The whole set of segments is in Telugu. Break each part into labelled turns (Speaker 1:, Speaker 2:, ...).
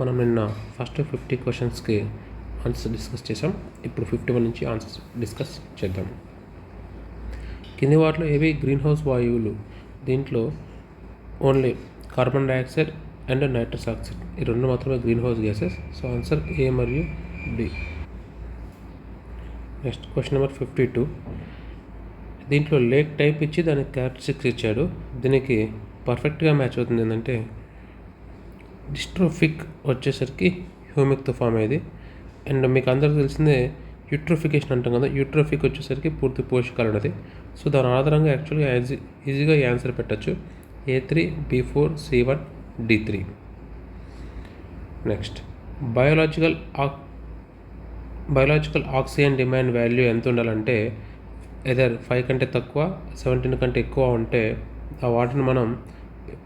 Speaker 1: మనం నిన్న ఫస్ట్ 50 క్వశ్చన్స్కి ఆన్సర్స్ డిస్కస్ చేసాం. ఇప్పుడు 51 నుంచి ఆన్సర్స్ డిస్కస్ చేద్దాం. కింది వాటిలో ఏవి గ్రీన్ హౌస్ వాయువులు? దీంట్లో only carbon dioxide and nitrous oxide ఈ రెండు మాత్రమే greenhouse gases. So answer A మరియు బి. Next question number 52. దీంట్లో లేక్ టైప్ ఇచ్చి దానికి క్యారెక్టరిస్టిక్స్ ఇచ్చాడు. దీనికి పర్ఫెక్ట్గా మ్యాచ్ అవుతుంది ఏంటంటే డిస్ట్రోఫిక్ వచ్చేసరికి హ్యూమిక్తో ఫామ్ అయ్యేది. అండ్ మీకు అందరికీ తెలిసిందే యూట్రోఫికేషన్ అంటాం కదా, యూట్రోఫిక్ వచ్చేసరికి పూర్తి పోషకాలు ఉన్నది. సో దాని ఆధారంగా యాక్చువల్గా ఈజీగా ఆన్సర్ పెట్టచ్చు. A3, B4, C1, D3. Next biological oxygen demand value ఎంత ఉండాలంటే ఎదర్ 5 కంటే తక్కువ 17 కంటే ఎక్కువ ఉంటే ఆ వాటర్ని మనం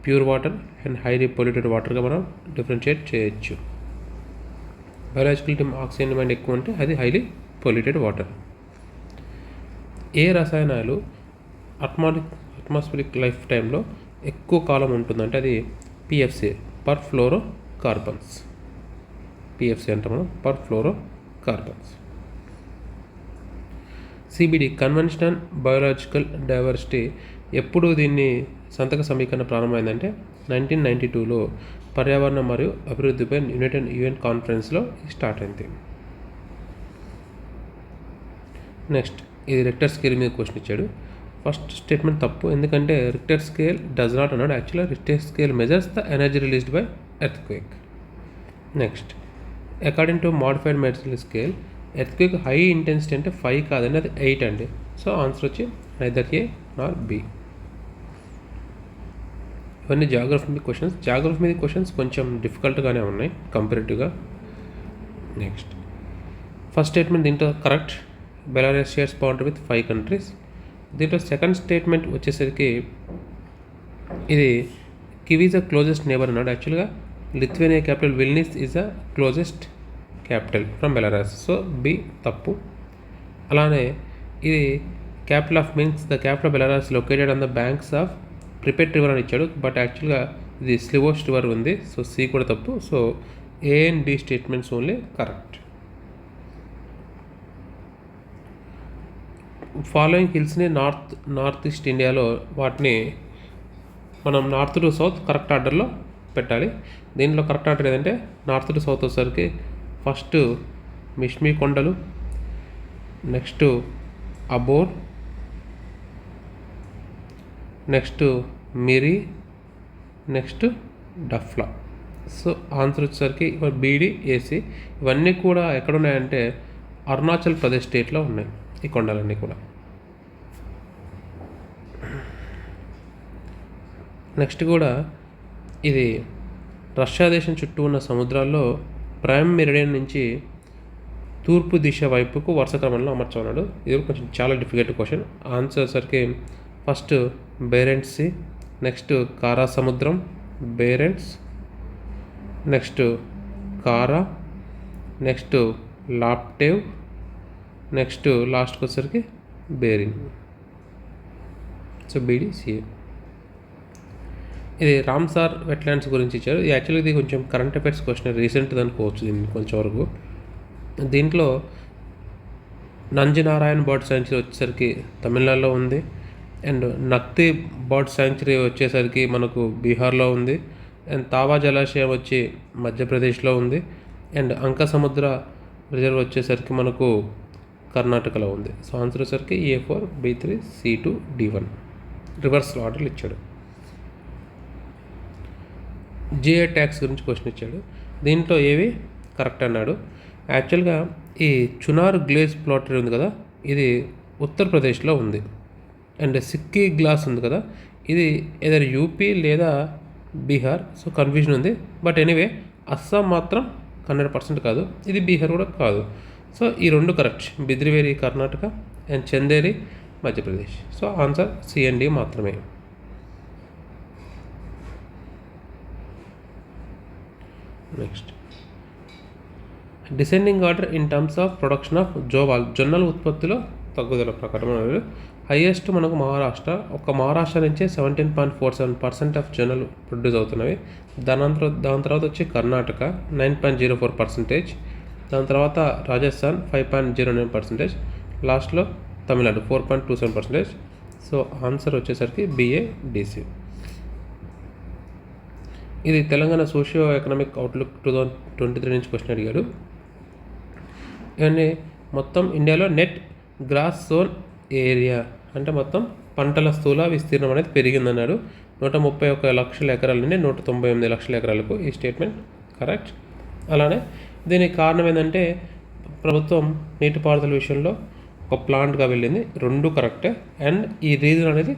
Speaker 1: pure water and highly polluted వాటర్గా మనం డిఫరెన్షియేట్ చేయొచ్చు. బయోలాజికల్ ఆక్సిజన్ డిమాండ్ ఎక్కువ ఉంటే అది హైలీ పొల్యూటెడ్ వాటర్. ఏ రసాయనాలు అట్మాస్ఫిరిక్ లైఫ్ టైంలో ఎక్కువ కాలం ఉంటుందంటే అది PFC, perfluorocarbons. PFC అంటే మనం perfluorocarbons. CBD conventional biological diversity ఎప్పుడు దీన్ని సంతక సమీకరణ ప్రారంభమైందంటే 1992లో పర్యావరణ మరియు అభివృద్ధిపై యునైటెడ్ UN కాన్ఫరెన్స్లో స్టార్ట్ అయింది. నెక్స్ట్ ఇది రిక్టర్ స్కేల్ మీద క్వశ్చన్ ఇచ్చాడు. ఫస్ట్ స్టేట్మెంట్ తప్పు, ఎందుకంటే రిక్టర్ స్కేల్ డస్ నాట్ అన్నాడు. యాక్చువల్గా Richter scale measures the energy released by earthquake. Next according to modified Mercalli scale earthquake high intensity అంటే 5 కాదండి, అది 8 అండి. సో ఆన్సర్ వచ్చి నైదర్ A నార్ B. ఇవన్నీ జాగ్రఫీ మీద క్వశ్చన్స్. జాగ్రఫీ మీద క్వశ్చన్స్ కొంచెం డిఫికల్ట్గానే ఉన్నాయి కంపారిటివ్గా. నెక్స్ట్ ఫస్ట్ స్టేట్మెంట్ దీంట్లో correct. Belarus shares boundary with 5 countries. దీంట్లో సెకండ్ స్టేట్మెంట్ వచ్చేసరికి ఇది Kiev is the closest neighbour అన్నాడు. యాక్చువల్గా Lithuania capital Vilnius is the closest capital from Belarus. So B తప్పు. అలానే ఇది capital of Minsk, the capital of Belarus located on the banks of Pripyat river అని ఇచ్చాడు. బట్ యాక్చువల్గా ఇది స్లివోస్ట్ రివర్ ఉంది. సో C కూడా తప్పు. So A and D statements only correct. Following హిల్స్ని నార్త్ ఈస్ట్ ఇండియాలో వాటిని మనం నార్త్ టు సౌత్ కరెక్ట్ ఆర్డర్లో పెట్టాలి. దీంట్లో కరెక్ట్ ఆర్డర్ ఏదంటే నార్త్ టు సౌత్ వచ్చేసరికి ఫస్ట్ మిష్మి కొండలు, next Abor, next Miri, next Dafla. So answer వచ్చేసరికి BD, AC. ఇవన్నీ కూడా ఎక్కడున్నాయంటే అరుణాచల్ ప్రదేశ్ స్టేట్లో ఉన్నాయి ఈ కొండలన్నీ కూడా. నెక్స్ట్ కూడా ఇది రష్యా దేశం చుట్టూ ఉన్న సముద్రాల్లో ప్రైమ్ మెరిడియన్ నుంచి తూర్పు దిశ వైపుకు వరుస క్రమంలో అమర్చమన్నాడు. ఇది కొంచెం చాలా డిఫికల్ట్ క్వశ్చన్. ఆన్సర్ సరికి ఫస్ట్ బేరెంట్స్ సీ, నెక్స్ట్ కారా సముద్రం బేరెంట్స్, నెక్స్ట్ కారా, నెక్స్ట్ లాప్టేవ్, నెక్స్ట్ లాస్ట్కి వచ్చేసరికి బేరింగ్. So BD, CA. ఇది రామ్సార్ వెట్లాండ్స్ గురించి ఇచ్చారు. ఇది యాక్చువల్గా ఇది కొంచెం కరెంట్ అఫైర్స్ క్వశ్చన్, రీసెంట్ అనుకోవచ్చు దీన్ని కొంచెం వరకు. దీంట్లో నంజనారాయణ్ బర్డ్ శాంచురీ వచ్చేసరికి తమిళనాడులో ఉంది. అండ్ నక్తి బర్డ్ శాంచురీ వచ్చేసరికి మనకు బీహార్లో ఉంది. అండ్ తావా జలాశయం వచ్చి మధ్యప్రదేశ్లో ఉంది. అండ్ అంక సముద్ర రిజర్వ్ వచ్చేసరికి మనకు కర్ణాటకలో ఉంది. సో ఆన్సర్ వచ్చేసరికి A4, B3, C2, D1. Reverse ఆర్డర్లు ఇచ్చాడు. GI ట్యాక్స్ గురించి క్వశ్చన్ ఇచ్చాడు. దీంట్లో ఏవి కరెక్ట్ అన్నాడు. యాక్చువల్గా ఈ చునార్ గ్లేజ్ ప్లాటర్ ఉంది కదా, ఇది ఉత్తరప్రదేశ్లో ఉంది. అండ్ సిక్కీ గ్లాస్ ఉంది కదా, ఇది ఏదైనా UP లేదా బీహార్. సో కన్ఫ్యూజన్ ఉంది. బట్ ఎనీవే అస్సాం మాత్రం 100% కాదు, ఇది బీహార్ కూడా కాదు. సో ఈ రెండు correct. Bidriware Karnataka and Chanderi Madhya Pradesh. So answer C and D మాత్రమే. Next descending order in terms of production of jowar. జొన్నల ఉత్పత్తిలో తగ్గుదల ప్రకారం హైయెస్ట్ మనకు మహారాష్ట్ర. మహారాష్ట్ర నుంచే 17.47% ఆఫ్ జొన్నలు ప్రొడ్యూస్ అవుతున్నవి. దాని తర్వాత వచ్చి కర్ణాటక 9.04%. దాని తర్వాత రాజస్థాన్ 5.09%. లాస్ట్లో తమిళనాడు 4.27%. సో ఆన్సర్ వచ్చేసరికి BADC. ఇది తెలంగాణ సోషియో ఎకనామిక్ అవుట్లుక్ 2023 నుంచి క్వశ్చన్ అడిగాడు. ఇవన్నీ మొత్తం ఇండియాలో నెట్ గ్రాస్ జోన్ ఏరియా అంటే మొత్తం పంటల స్థూల విస్తీర్ణం అనేది పెరిగిందన్నాడు. 131 లక్షల ఎకరాల నుండి 198 లక్షల ఎకరాలకు. ఈ స్టేట్మెంట్ కరెక్ట్. అలానే దీనికి కారణం ఏంటంటే ప్రభుత్వం నీటిపారుదల విషయంలో ఒక ప్లాంట్గా వెళ్ళింది. రెండు కరెక్టే. అండ్ ఈ రీజన్ అనేది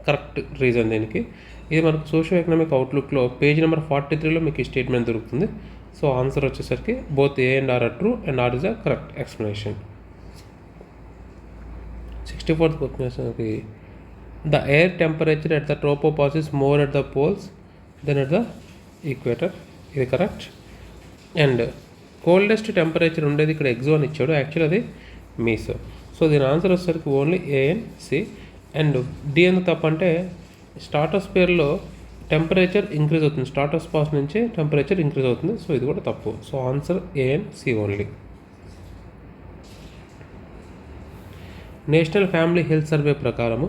Speaker 1: కరెక్ట్ రీజన్ దీనికి. ఇది మనకు సోషియో ఎకనామిక్ అవుట్లుక్లో పేజ్ నెంబర్ 43లో మీకు ఈ స్టేట్మెంట్ దొరుకుతుంది. సో ఆన్సర్ వచ్చేసరికి both A and R are true and R is the correct explanation. 64th question. The air temperature at the tropopause is more at the poles than at the equator. ఇది కరెక్ట్. అండ్ కోల్డెస్ట్ టెంపరేచర్ ఉండేది ఇక్కడ ఎగ్జో అని ఇచ్చాడు. యాక్చువల్ అది మీసో. సో దీని ఆన్సర్ వచ్చేసరికి only A and C. And D ఎందుకు తప్పంటే స్ట్రాటోస్ఫియర్లో టెంపరేచర్ ఇంక్రీజ్ అవుతుంది. స్ట్రాటోస్ఫియర్ నుంచి టెంపరేచర్ ఇంక్రీజ్ అవుతుంది. సో ఇది కూడా తప్పు. So answer A and C only. National family health survey ప్రకారము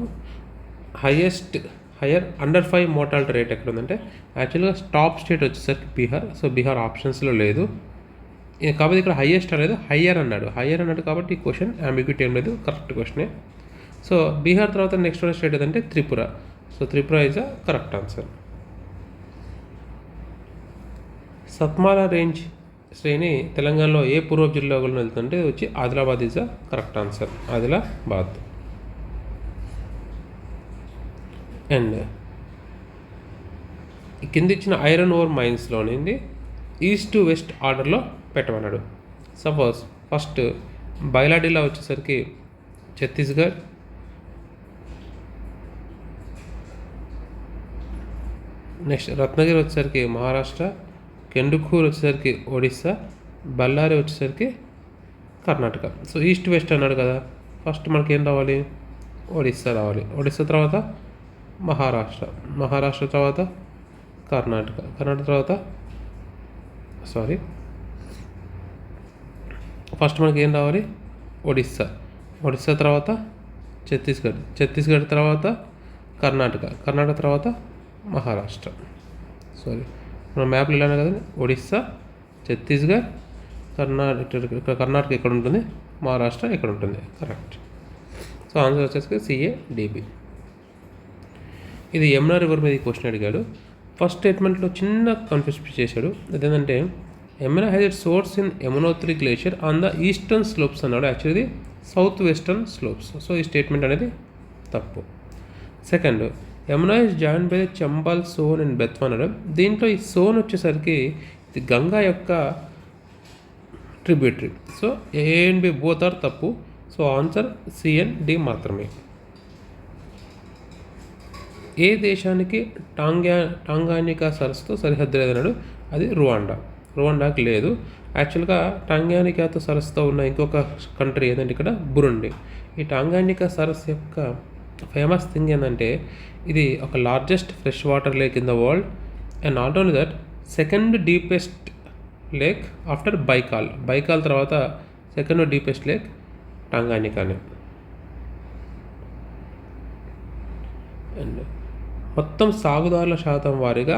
Speaker 1: హయ్యర్ అండర్ 5 మోర్టాలిటీ రేట్ ఎక్కడ ఉందంటే యాక్చువల్గా టాప్ స్టేట్ వచ్చేసరికి బీహార్. సో బీహార్ ఆప్షన్స్లో లేదు కాబట్టి ఇక్కడ హయ్యెస్ట్ అనేది హయ్యర్ అన్నాడు కాబట్టి ఈ క్వశ్చన్ అంబిగ్యూటీ ఏం లేదు, కరెక్ట్ క్వశ్చనే. సో బీహార్ తర్వాత నెక్స్ట్ స్టేట్ ఏదంటే Tripura. So Tripura is a correct answer. Satmala range శ్రేణి తెలంగాణలో ఏ పూర్వ జిల్లాలో వెళ్తుంటే వచ్చి Adilabad is a correct answer. Adilabad. And కింద ఇచ్చిన ఐరన్ ఓర్ మైన్స్లోనింది ఈస్ట్ టు వెస్ట్ ఆర్డర్లో పెట్టమన్నాడు. సపోజ్ ఫస్ట్ బైలాడిలా వచ్చేసరికి ఛత్తీస్గఢ్, నెక్స్ట్ రత్నగిరి వచ్చేసరికి మహారాష్ట్ర, కెండుకూరు వచ్చేసరికి ఒడిస్సా, బళ్ళారి వచ్చేసరికి కర్ణాటక. సో ఈస్ట్ వెస్ట్ అన్నాడు కదా, ఫస్ట్ మనకి ఏం రావాలి? ఒడిస్సా రావాలి. ఒడిస్సా తర్వాత మహారాష్ట్ర తర్వాత కర్ణాటక తర్వాత ఫస్ట్ మనకి ఏం రావాలి? ఒడిస్సా తర్వాత ఛత్తీస్గఢ్ తర్వాత కర్ణాటక తర్వాత మహారాష్ట్ర. మన మ్యాప్లో ఇలానే కదండి, ఒడిస్సా, ఛత్తీస్గఢ్, కర్ణాటక ఎక్కడ ఉంటుంది, మహారాష్ట్ర ఎక్కడ ఉంటుంది. కరెక్ట్. సో ఆన్సర్ వచ్చేసి CADB. ఇది యమునా రివర్ మీద క్వశ్చన్ అడిగాడు. ఫస్ట్ స్టేట్మెంట్లో చిన్న కన్ఫ్యూజ్ చేశాడు. అదేంటంటే Yamuna has it source in Yamunotri glacier on the eastern slopes అన్నాడు. Actually south western slopes. So ఈ స్టేట్మెంట్ అనేది తప్పు. Second, Yamuna is join by the Chambal, Son and Betwa అన్నాడు. దీంట్లో ఈ సోన్ వచ్చేసరికి ఇది గంగా యొక్క tributary. So A and B both are తప్పు. So answer C and D మాత్రమే. ఏ దేశానికి టాంగానికా సరస్సుతో సరిహద్దు లేదన్నాడు. అది రువాండాకి లేదు. యాక్చువల్గా టాంగానికాతో సరస్సుతో ఉన్న ఇంకొక కంట్రీ ఏదంటే ఇక్కడ బురుండి. ఈ టాంగానికా సరస్సు యొక్క ఫేమస్ థింగ్ ఏంటంటే ఇది ఒక largest fresh water lake in the world. And not only that, second deepest lake after Baikal తర్వాత సెకండ్ డీపెస్ట్ లేక్ టాంగానికానే. అండ్ మొత్తం సాగుదారుల శాతం వారీగా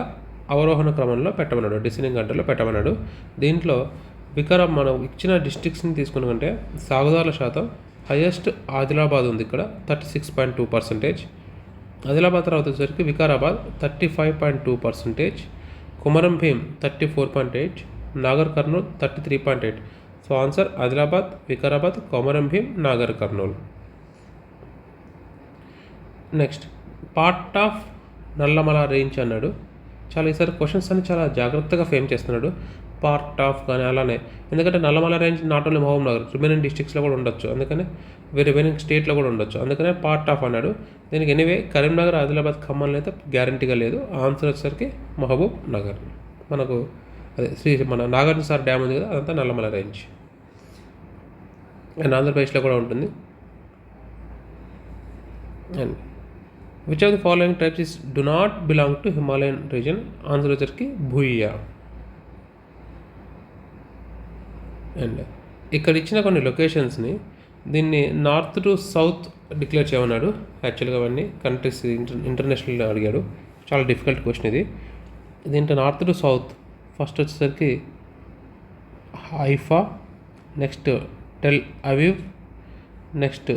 Speaker 1: అవరోహణ క్రమంలో పెట్టమన్నాడు, డిసెండింగ్ ఆర్డర్లో పెట్టమన్నాడు. దీంట్లో మనం ఇచ్చిన డిస్ట్రిక్ట్స్ని తీసుకున్నామంటే సాగుదారుల శాతం హైయెస్ట్ ఆదిలాబాద్ ఉంది, ఇక్కడ 36.2%. ఆదిలాబాద్ తర్వాత వచ్చేసరికి Vikarabad 35.2%, Komaram Bheem 34.8%, Nagar Kurnool 33.8%. So answer Adilabad, Vikarabad, Komaram Bheem, Nagar Kurnool. Next, part of Nallamala range అన్నాడు. చాలా ఈసారి క్వశ్చన్స్ అన్ని చాలా జాగ్రత్తగా ఫ్రేమ్ చేస్తున్నాడు. పార్ట్ ఆఫ్ కానీ అలానే, ఎందుకంటే Nallamala range not only Mahabubnagar, remaining డిస్ట్రిక్ట్స్లో కూడా ఉండొచ్చు, అందుకనే రిమైనింగ్ స్టేట్లో కూడా ఉండొచ్చు, అందుకనే పార్ట్ ఆఫ్ అన్నాడు. దీనికి ఎనీవే కరీంనగర్, ఆదిలాబాద్, ఖమ్మంలో అయితే గ్యారంటీగా లేదు. ఆన్సర్ వచ్చేసరికి మహబూబ్ నగర్. మనకు అదే మన నాగార్జునసాగర్ డ్యామ్ ఉంది కదా, అదంతా నల్లమల రేంజ్. అండ్ ఆంధ్రప్రదేశ్లో కూడా ఉంటుంది. And which of the following types is do not belong to Himalayan reason? Answer వచ్చరికి భూయియా. అండ్ ఇక్కడ ఇచ్చిన కొన్ని లొకేషన్స్ని దీన్ని నార్త్ టు సౌత్ డిక్లేర్ చేయమన్నాడు. యాక్చువల్గా అవన్నీ కంట్రీస్ ఇంటర్నేషనల్ అడిగాడు. చాలా డిఫికల్ట్ క్వశ్చన్ ఇది. దీంట్లో నార్త్ టు సౌత్ ఫస్ట్ వచ్చేసరికి Haifa, next Tel Aviv, next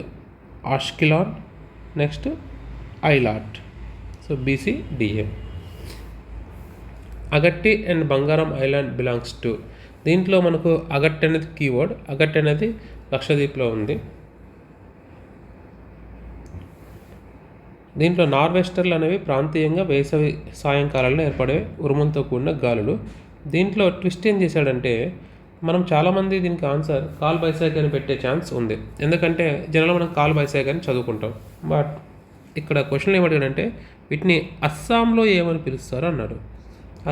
Speaker 1: Ashkelon, next Eilat. So BCDA. Agatti and Bangaram island belongs to. దీంట్లో మనకు అగట్టి అనేది కీవర్డ్. అగట్టి అనేది లక్షద్వీప్లో ఉంది. దీంట్లో నార్వెస్టర్లు అనేవి ప్రాంతీయంగా వేసవి సాయంకాలంలో ఏర్పడే ఉరుములతో కూడిన గాలులు. దీంట్లో ట్విస్ట్ ఏం చేశాడంటే మనం చాలామంది దీనికి ఆన్సర్ కాల్ బైసాగ్ అని పెట్టే ఛాన్స్ ఉంది. ఎందుకంటే జనరల్గా మనం కాల్ బైసాగ్ అని చదువుకుంటాం. బట్ ఇక్కడ క్వశ్చన్ ఏమడిగాడంటే వీటిని అస్సాంలో ఏమని పిలుస్తారు అన్నాడు.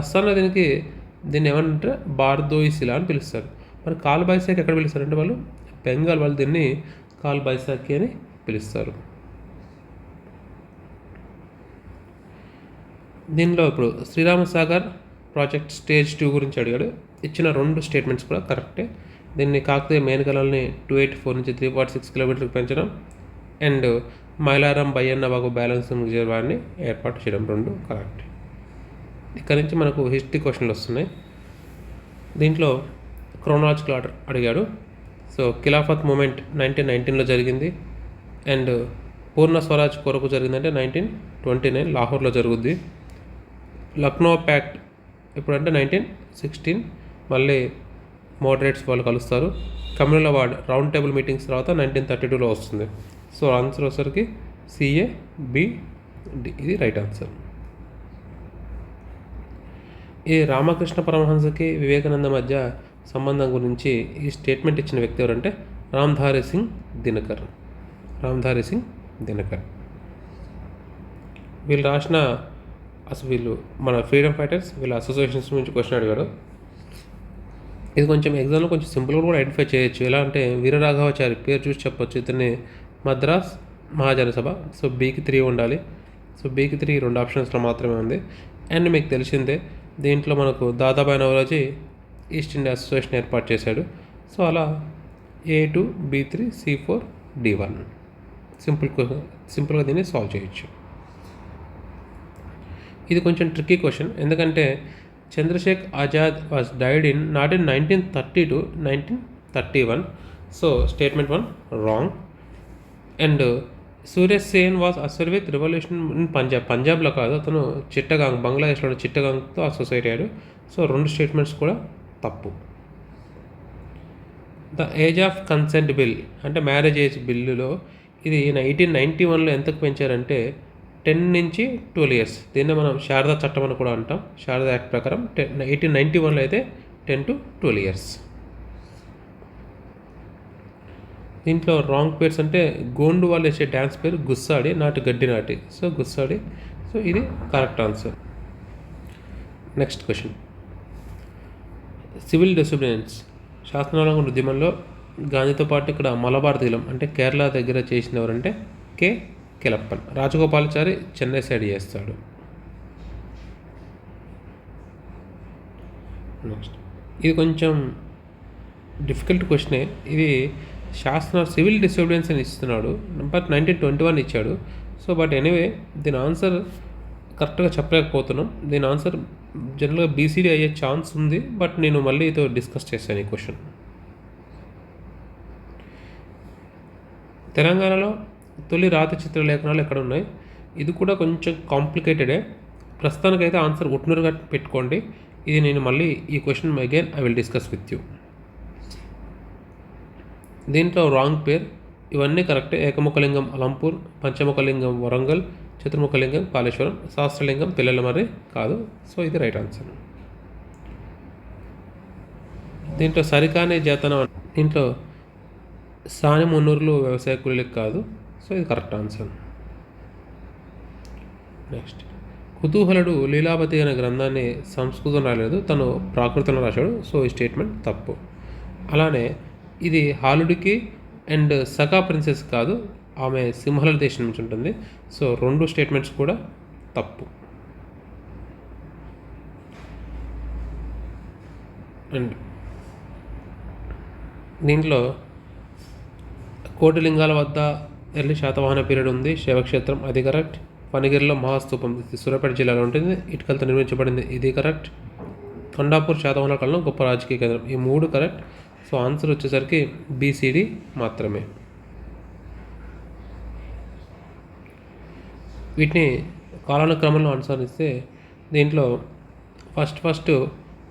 Speaker 1: అస్సాంలో దీన్ని ఏమంటే బార్దోయిసిలా అని పిలుస్తారు. మరి కాల్ బైసాగ్ ఎక్కడ పిలుస్తారంటే వాళ్ళు బెంగాల్ వాళ్ళు దీన్ని కాల్ బైసాఖి అని పిలుస్తారు. దీనిలో ఇప్పుడు శ్రీరామసాగర్ ప్రాజెక్ట్ స్టేజ్ 2 గురించి అడిగాడు. ఇచ్చిన 2 స్టేట్మెంట్స్ కూడా కరెక్టే. దీన్ని కాకతీయ మేనకలల్ని 284 నుంచి 346 కిలోమీటర్కి పెంచడం అండ్ మైలారం బయ్యన్నబాగు బ్యాలెన్సింగ్ రిజర్వాయర్ని ఏర్పాటు చేయడం 2 కరెక్ట్. ఇక్కడ నుంచి మనకు హిస్టరీ క్వశ్చన్లు వస్తున్నాయి. దీంట్లో క్రోనాలజికల్ ఆర్డర్ అడిగాడు. సో ఖిలాఫత్ మూమెంట్ 1919లో జరిగింది అండ్ పూర్ణ స్వరాజ్ కొరకు జరిగిందంటే 1929 లాహోర్లో జరుగుద్ది. లక్నో ప్యాక్ట్ ఇప్పుడంటే 1916 మళ్ళీ మోడరేట్స్ వాళ్ళు కలుస్తారు. Communal award round table meetings తర్వాత 1932లో వస్తుంది. సో ఆన్సర్ వచ్చరికి CABD. ఇది రైట్ ఆన్సర్. ఈ రామకృష్ణ పరమహంసకి వివేకానంద మధ్య సంబంధం గురించి ఈ స్టేట్మెంట్ ఇచ్చిన వ్యక్తి ఎవరంటే రామ్ధారీ సింగ్ దినకర్. రామ్ధారీ సింగ్ దినకర్. వీళ్ళు రాసిన వీళ్ళు మన ఫ్రీడమ్ ఫైటర్స్ వీళ్ళ అసోసియేషన్స్ నుంచి క్వశ్చన్ అడిగాడు. ఇది కొంచెం ఎగ్జామ్లో కొంచెం సింపుల్గా కూడా ఐడెంటిఫై చేయొచ్చు. ఎలా అంటే వీరరాఘవాచారి పేరు చూసి చెప్పొచ్చు. ఇతన్ని మద్రాస్ మహాజన సభ. సో Bకి 3 ఉండాలి. సో Bకి 3 2 ఆప్షన్స్లో మాత్రమే ఉంది. అండ్ మీకు తెలిసిందే దీంట్లో మనకు Dadabhai Naoroji east India association ఏర్పాటు చేశాడు. సో అలా A2 B3 C4 D1 సింపుల్గా దీన్ని సాల్వ్ చేయొచ్చు. ఇది కొంచెం ట్రిక్కీ క్వశ్చన్. ఎందుకంటే Chandrashekhar Azad was died in not in 1930 to 1931. So statement 1 wrong. And Surya Sen was associate with revolution in పంజాబ్లో కాదు, అతను చిట్టగాంగ్ బంగ్లాదేశ్లో చిట్టగాంగ్తో అసోసియేట్ అయ్యాడు. సో 2 స్టేట్మెంట్స్ కూడా తప్పు. The age of consent bill అంటే మ్యారేజ్ ఏజ్ బిల్లులో ఇది 1891లో ఎంతకు పెంచారంటే 10 నుంచి 12 years. దీన్ని మనం శారదా చట్టం అని కూడా అంటాం. శారదా యాక్ట్ ప్రకారం 1891లో అయితే 10 to 12 years. దీంట్లో రాంగ్ పేర్స్ అంటే గోండు వాళ్ళు వేసే డ్యాన్స్ పేరు గుస్సాడి, నాటి గడ్డి నాటి. సో గుస్సాడి. సో ఇది correct answer. Next question. Civil disobedience శాసనోల్లంఘన ఉద్యమంలో గాంధీతో పాటు ఇక్కడ మలబార్ తీలం అంటే కేరళ దగ్గర చేసిన ఎవరంటే K. కెలప్పన్. రాజగోపాలాచారి చెన్నై సైడ్ చేస్తాడు. నెక్స్ట్ ఇది కొంచెం డిఫికల్ట్ క్వశ్చనే. ఇది సివిల్ డిసోబిడియన్స్ అని ఇస్తున్నాడు. బట్ 1921 ఇచ్చాడు. సో బట్ ఎనీవే దీని ఆన్సర్ కరెక్ట్గా చెప్పలేకపోతున్నాం. దీని ఆన్సర్ జనరల్గా BCD అయ్యే ఛాన్స్ ఉంది. బట్ నేను మళ్ళీ ఇతో డిస్కస్ చేశాను ఈ క్వశ్చన్. తెలంగాణలో తొలి రాతి చిత్రలేఖనాలు ఎక్కడ ఉన్నాయి? ఇది కూడా కొంచెం కాంప్లికేటెడే. ప్రస్తుతానికైతే ఆన్సర్ ఉట్నూరుగా పెట్టుకోండి. ఇది నేను మళ్ళీ ఈ question again I will discuss with you. దీంట్లో రాంగ్ పేర్ ఇవన్నీ కరెక్టే. ఏకముఖలింగం అలంపూర్, పంచముఖలింగం వరంగల్, చతుర్ముఖలింగం కాళేశ్వరం, శాస్త్రలింగం పిల్లలమర్రి కాదు. సో ఇది రైట్ ఆన్సర్. దీంట్లో సరికానే జాతనం దీంట్లో సాని మున్నూరులు వ్యవసాయ కూలీలకు కాదు. సో ఇది correct answer. Next Kutuhaludu Leelavathi అనే గ్రంథాన్ని సంస్కృతం రాలేదు, తను ప్రాకృతంలో రాశాడు. సో ఈ స్టేట్మెంట్ తప్పు. అలానే ఇది హాలుడికి అండ్ సఖా ప్రిన్సెస్ కాదు, ఆమె సింహళ దేశం నుంచి ఉంటుంది. సో 2 స్టేట్మెంట్స్ కూడా తప్పు. అండ్ దీంట్లో కోటిలింగాల వద్ద ఎర్లీ శాతవాహన పీరియడ్ ఉంది, శైవక్షేత్రం, అది కరెక్ట్. పనిగిరిలో మహాస్తూపం, ఇది సూర్యాపేట జిల్లాలో ఉంటుంది, ఇటుకలతో నిర్మించబడింది, ఇది కరెక్ట్. కొండాపూర్ శాతవాహనాల కాలంలో గొప్ప రాజకీయ కేంద్రం, ఈ 3 కరెక్ట్. సో ఆన్సర్ వచ్చేసరికి BCD మాత్రమే. వీటిని కాలానుక్రమంలో అనుసరిస్తే దీంట్లో ఫస్ట్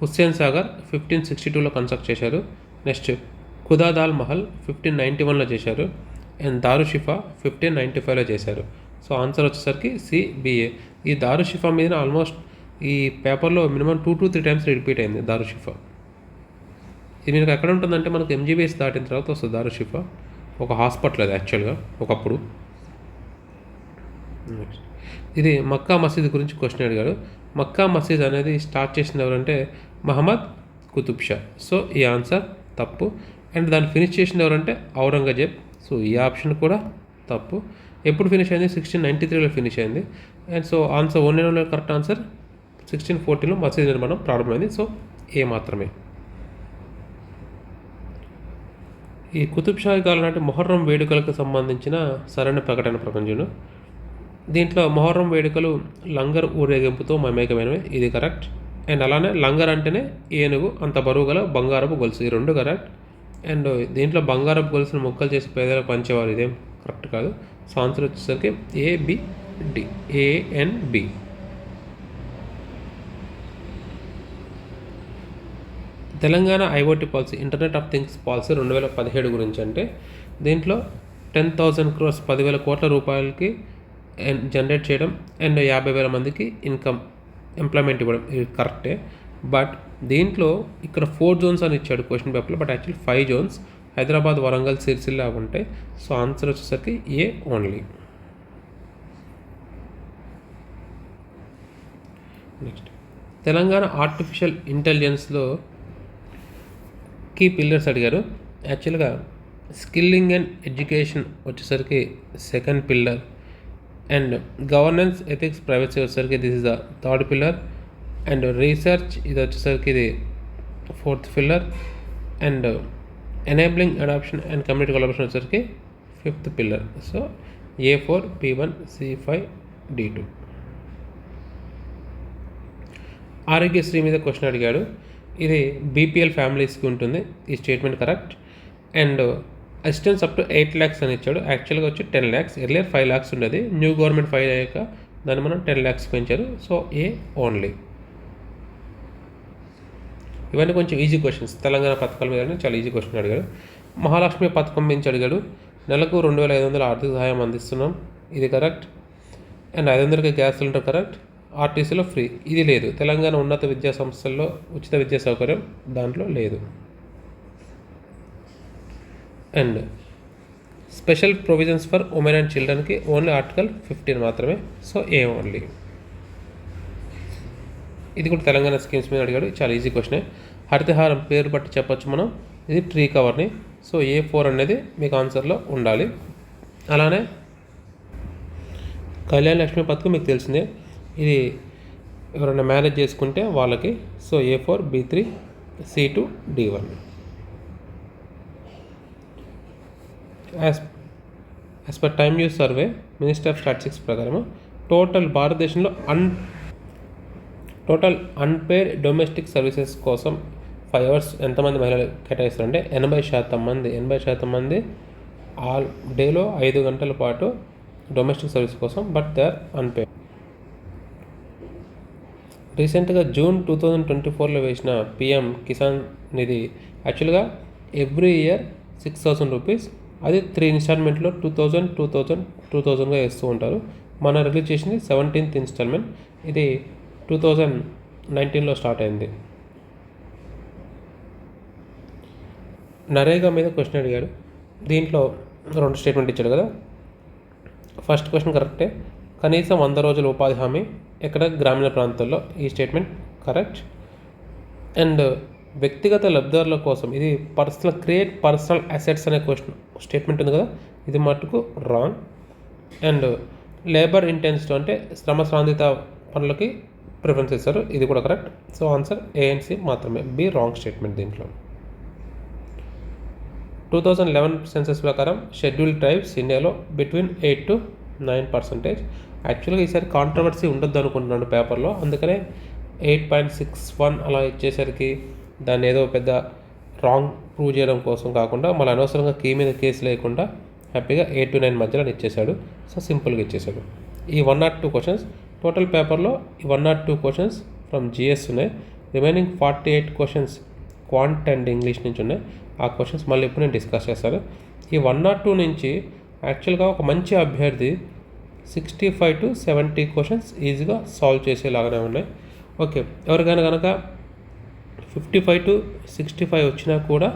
Speaker 1: హుస్సేన్ సాగర్ 1562లో కన్స్ట్రక్ట్ చేశారు. నెక్స్ట్ ఖుదాదాల్ మహల్ 1591లో చేశారు. అండ్ దారుషిఫా 1595లో చేశారు. సో ఆన్సర్ వచ్చేసరికి CBA. ఈ దారుషిఫా మీద ఆల్మోస్ట్ ఈ పేపర్లో మినిమం 2 to 3 టైమ్స్ రిపీట్ అయింది దారుషిఫా. ఇది మీకు ఎక్కడ ఉంటుందంటే మనకు MGBS దాటిన తర్వాత వస్తుంది దారుషిఫా. ఒక హాస్పిటల్ అది యాక్చువల్గా ఒకప్పుడు. ఇది మక్కా మసీద్ గురించి క్వశ్చన్ అడిగాడు. మక్కా మసీద్ అనేది స్టార్ట్ చేసింది ఎవరంటే మహమ్మద్ కుతుబ్ షా. సో ఈ ఆన్సర్ తప్పు. అండ్ దాన్ని ఫినిష్ చేసింది ఎవరంటే ఔరంగజేబ్. సో ఈ ఆప్షన్ కూడా తప్పు. ఎప్పుడు ఫినిష్ అయింది? 1693లో ఫినిష్ అయింది. And so answer only correct answer 1614లో మసీద్ నిర్మాణం ప్రారంభమైంది. సో ఏ మాత్రమే. ఈ కుతుబ్ షాహీ కాలం నాటి మొహర్రం వేడుకలకు సంబంధించిన సరైన ప్రకటన ప్రపంచంలో దీంట్లో మొహర్రం వేడుకలు లంగర్ ఊరేగింపుతో మమేకమైనవి, ఇది కరెక్ట్. అండ్ అలానే లంగర్ అంటేనే ఏనుగు, అంత బరువు గల బంగారపు గొలుసు, ఈ 2 కరెక్ట్. అండ్ దీంట్లో బంగారపు గొలుసును ముక్కలు చేసి పేదలకు పంచేవారు, ఇదేం కరెక్ట్ కాదు. సో ఆన్సర్ వచ్చేసరికి ANB. Telangana IoT policy, internet of things policy 2017 గురించి అంటే దీంట్లో 10,000 crores 10,000 కోట్ల రూపాయలకి జనరేట్ చేయడం అండ్ 50,000 మందికి ఎంప్లాయ్మెంట్ ఇవ్వడం, ఇది కరెక్టే. బట్ దీంట్లో ఇక్కడ 4 zones అని ఇచ్చాడు క్వశ్చన్ పేపర్లో, but actually 5 zones, Hyderabad, Warangal, Sircilla ఉంటాయి. సో ఆన్సర్ వచ్చేసరికి A only. Next Telangana artificial ఇంటెలిజెన్స్లో కీ పిల్లర్స్ అడిగారు. యాక్చువల్గా స్కిల్లింగ్ అండ్ ఎడ్యుకేషన్ వచ్చేసరికి 2nd pillar. And governance, ethics, privacy వచ్చేసరికి this is the 3rd pillar. And research ఇది వచ్చేసరికి ఇది 4th pillar. And enabling adoption and community collaboration వచ్చేసరికి 5th pillar. So A4, B1, C5, D2. Aarogyasri మీద క్వశ్చన్ అడిగాడు. ఇది BPL ఫ్యామిలీస్కి ఉంటుంది, ఈ statement correct. And assistance up to 8 lakhs అని ఇచ్చాడు. యాక్చువల్గా వచ్చి 10 lakhs, ఎర్లియర్ 5 lakhs ఉండేది. న్యూ గవర్నమెంట్ 5 అయ్యాక దాన్ని మనం 10 lakhs పెంచారు. So A only. ఇవన్నీ కొంచెం ఈజీ క్వశ్చన్స్, తెలంగాణ పథకాల మీద చాలా ఈజీ క్వశ్చన్ అడిగాడు. మహాలక్ష్మి పథకం నుంచి అడిగాడు. నెలకు 2,500 ఆర్థిక సహాయం అందిస్తున్నాం, ఇది కరెక్ట్. అండ్ 500కి గ్యాస్ సిలిండర్ కరెక్ట్. ఆర్టీసీలో ఫ్రీ, ఇది లేదు. తెలంగాణ ఉన్నత విద్యా సంస్థల్లో ఉచిత విద్యా సౌకర్యం దాంట్లో లేదు. And special provisions for women and చిల్డ్రన్కి ఓన్లీ ఆర్టికల్ 15 మాత్రమే. So A only. ఇది కూడా తెలంగాణ స్కీమ్స్ మీద అడిగాడు, చాలా ఈజీ క్వశ్చనే. హరితహారం పేరు బట్టి చెప్పొచ్చు మనం, ఇది ట్రీ కవర్ని. సో A4 అనేది మీకు ఆన్సర్లో ఉండాలి. అలానే కళ్యాణ లక్ష్మి పథకం మీకు తెలిసిందే, ఇది ఎవరైనా మ్యారేజ్ చేసుకుంటే వాళ్ళకి. So A4, B3, C2, D1. As per time use survey minister of statistics ప్రకారం భారతదేశంలో టోటల్ అన్పేడ్ డొమెస్టిక్ సర్వీసెస్ కోసం 5 hours ఎంతమంది మహిళలు కేటాయిస్తారంటే 80% మంది ఆల్ డేలో 5 గంటల పాటు డొమెస్టిక్ సర్వీస్ కోసం, బట్ దే ఆర్ అన్పేడ్. రీసెంట్గా జూన్ 2024లో వేసిన PM కిసాన్ నిధి యాక్చువల్గా ఎవ్రీ ఇయర్ 6,000 రూపీస్, అది 3 ఇన్స్టాల్మెంట్లో 2,000గా వేస్తూ ఉంటారు. మన రిలీజ్ చేసింది 17th ఇన్స్టాల్మెంట్, ఇది 2019లో స్టార్ట్ అయింది. నరేగా మీద క్వశ్చన్ అడిగాడు. దీంట్లో 2 స్టేట్మెంట్ ఇచ్చాడు కదా. ఫస్ట్ క్వశ్చన్ కరెక్టే, కనీసం 100 రోజుల ఉపాధి హామీ ఎక్కడ? గ్రామీణ ప్రాంతాల్లో, ఈ స్టేట్మెంట్ కరెక్ట్. అండ్ వ్యక్తిగత లబ్ధిదారుల కోసం, ఇది పర్సనల్ అసెట్స్ అనే క్వశ్చన్ స్టేట్మెంట్ ఉంది కదా, ఇది మటుకు రాంగ్. అండ్ లేబర్ ఇంటెన్సిటీ అంటే శ్రమ సాంద్రత పనులకి ప్రిఫరెన్స్ ఇస్తారు, ఇది కూడా correct. So answer A and C మాత్రమే, బి రాంగ్ స్టేట్మెంట్ దీంట్లో. 2011 సెన్సస్ ప్రకారం షెడ్యూల్ ట్రైబ్స్ ఇండియాలో బిట్వీన్ 8 to 9%. యాక్చువల్గా ఈసారి కాంట్రవర్సీ ఉండొద్దు అనుకుంటున్నాను పేపర్లో, అందుకనే 8.61 అలా ఇచ్చేసరికి దాన్ని ఏదో పెద్ద రాంగ్ ప్రూవ్ చేయడం కోసం కాకుండా మళ్ళీ అనవసరంగా కీ మీద కేసు లేకుండా హ్యాపీగా 8 to 9 మధ్యలో ఇచ్చేశాడు. సో సింపుల్గా ఇచ్చేశాడు. ఈ 102 క్వశ్చన్స్ టోటల్ పేపర్లో, ఈ 102 క్వశ్చన్స్ ఫ్రమ్ జిఎస్ ఉన్నాయి. Remaining 48 questions quant and English నుంచి ఉన్నాయి. ఆ క్వశ్చన్స్ మళ్ళీ ఇప్పుడు నేను డిస్కస్ చేస్తాను. ఈ 102 నుంచి యాక్చువల్గా ఒక మంచి అభ్యర్థి 65 to 70 క్వశ్చన్స్ ఈజీగా సాల్వ్ చేసేలాగానే ఉన్నాయి. ఓకే, ఎవరికైనా కనుక 55 to 65 వచ్చినా కూడా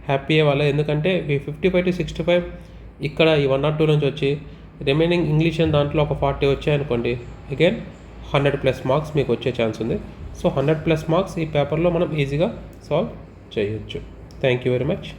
Speaker 1: హ్యాపీ అవ్వాలి, ఎందుకంటే ఈ 55 to 65 ఇక్కడ ఈ 102 నుంచి వచ్చి రిమైనింగ్ ఇంగ్లీష్ అని దాంట్లో ఒక 40 వచ్చాయనుకోండి, అగైన్ 100+ మార్క్స్ మీకు వచ్చే ఛాన్స్ ఉంది. సో 100+ మార్క్స్ ఈ పేపర్లో మనం ఈజీగా సాల్వ్ చేయొచ్చు. Thank you very much.